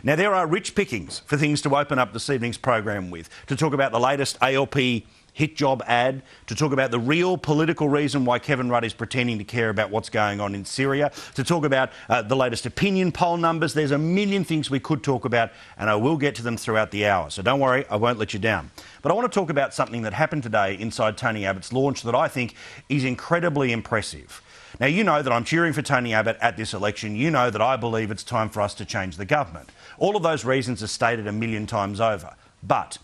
Now, there are rich pickings for things to open up this evening's program with, to talk about the latest ALP hit job ad, to talk about the real political reason why Kevin Rudd is pretending to care about what's going on in Syria, to talk about the latest opinion poll numbers. There's a million things we could talk about, and I will get to them throughout the hour. So don't worry, I won't let you down. But I want to talk about something that happened today inside Tony Abbott's launch that I think is incredibly impressive. Now, you know that I'm cheering for Tony Abbott at this election. You know that I believe it's time for us to change the government. All of those reasons are stated a million times over. But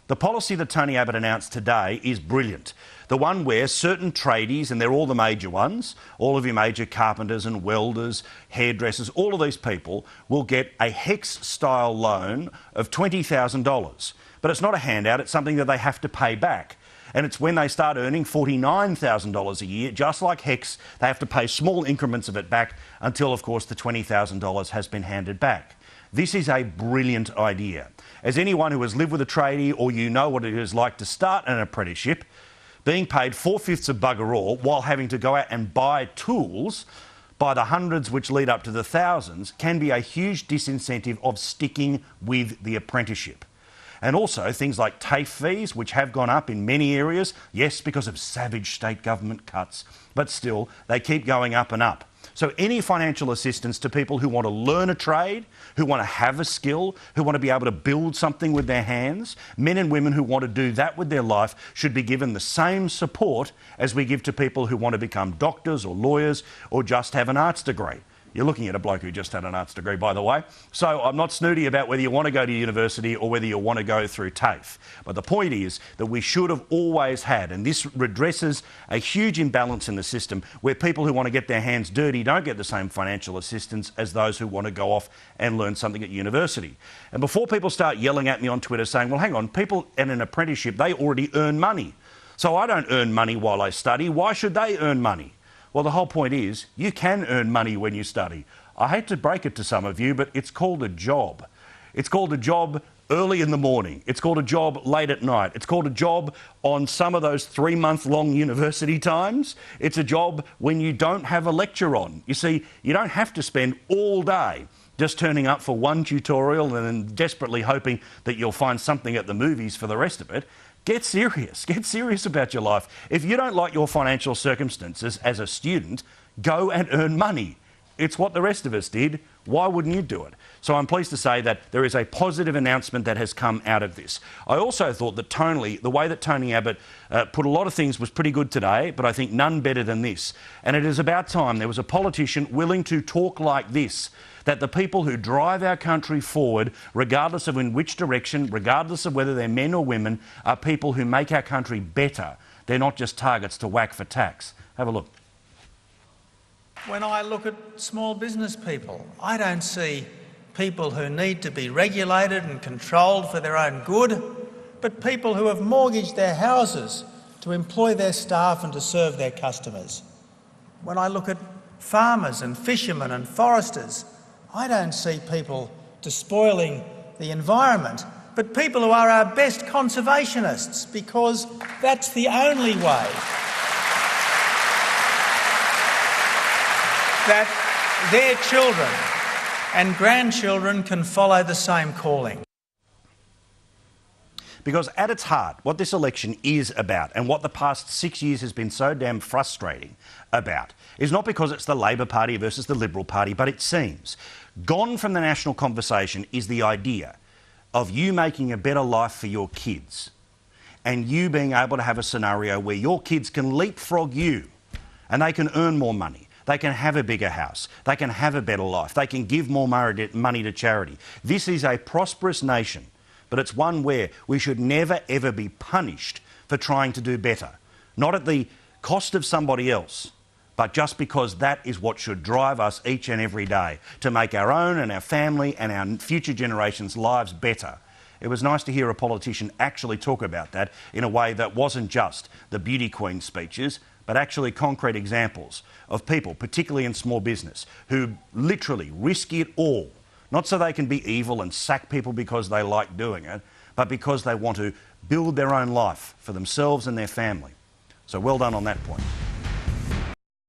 the policy that Tony Abbott announced today is brilliant. The one where certain tradies, and they're all the major ones, all of your major carpenters and welders, hairdressers, all of these people will get a HEX-style loan of $20,000. But it's not a handout, it's something that they have to pay back. And it's when they start earning $49,000 a year, just like HEX, they have to pay small increments of it back until, of course, the $20,000 has been handed back. This is a brilliant idea. As anyone who has lived with a tradie, or you know what it is like to start an apprenticeship, being paid 4/5 of bugger all while having to go out and buy tools by the hundreds which lead up to the thousands can be a huge disincentive of sticking with the apprenticeship. And also things like TAFE fees, which have gone up in many areas, yes, because of savage state government cuts, but still, they keep going up and up. So any financial assistance to people who want to learn a trade, who want to have a skill, who want to be able to build something with their hands, men and women who want to do that with their life should be given the same support as we give to people who want to become doctors or lawyers or just have an arts degree. You're looking at a bloke who just had an arts degree, by the way. So I'm not snooty about whether you want to go to university or whether you want to go through TAFE. But the point is that we should have always had, and this redresses a huge imbalance in the system where people who want to get their hands dirty don't get the same financial assistance as those who want to go off and learn something at university. And before people start yelling at me on Twitter saying, well, hang on, people in an apprenticeship, they already earn money. So I don't earn money while I study. Why should they earn money? Well, the whole point is you can earn money when you study. I hate to break it to some of you, but it's called a job. It's called a job early in the morning. It's called a job late at night. It's called a job on some of those 3-month-long university times. It's a job when you don't have a lecture on. You see, you don't have to spend all day just turning up for one tutorial and then desperately hoping that you'll find something at the movies for the rest of it. Get serious. Get serious about your life. If you don't like your financial circumstances as a student, go and earn money. It's what the rest of us did. Why wouldn't you do it? So I'm pleased to say that there is a positive announcement that has come out of this. I also thought that tonally, the way that Tony Abbott put a lot of things was pretty good today, but I think none better than this. And it is about time there was a politician willing to talk like this, that the people who drive our country forward, regardless of in which direction, regardless of whether they're men or women, are people who make our country better. They're not just targets to whack for tax. Have a look. When I look at small business people, I don't see people who need to be regulated and controlled for their own good, but people who have mortgaged their houses to employ their staff and to serve their customers. When I look at farmers and fishermen and foresters, I don't see people despoiling the environment, but people who are our best conservationists, because that's the only way that their children and grandchildren can follow the same calling. Because at its heart, what this election is about, and what the past 6 years has been so damn frustrating about, is not because it's the Labor Party versus the Liberal Party, but it seems gone from the national conversation is the idea of you making a better life for your kids and you being able to have a scenario where your kids can leapfrog you and they can earn more money. They can have a bigger house. They can have a better life. They can give more money to charity. This is a prosperous nation, but it's one where we should never, ever be punished for trying to do better. Not at the cost of somebody else, but just because that is what should drive us each and every day, to make our own and our family and our future generations' lives better. It was nice to hear a politician actually talk about that in a way that wasn't just the beauty queen speeches, but actually concrete examples of people, particularly in small business, who literally risk it all, not so they can be evil and sack people because they like doing it, but because they want to build their own life for themselves and their family. So well done on that point.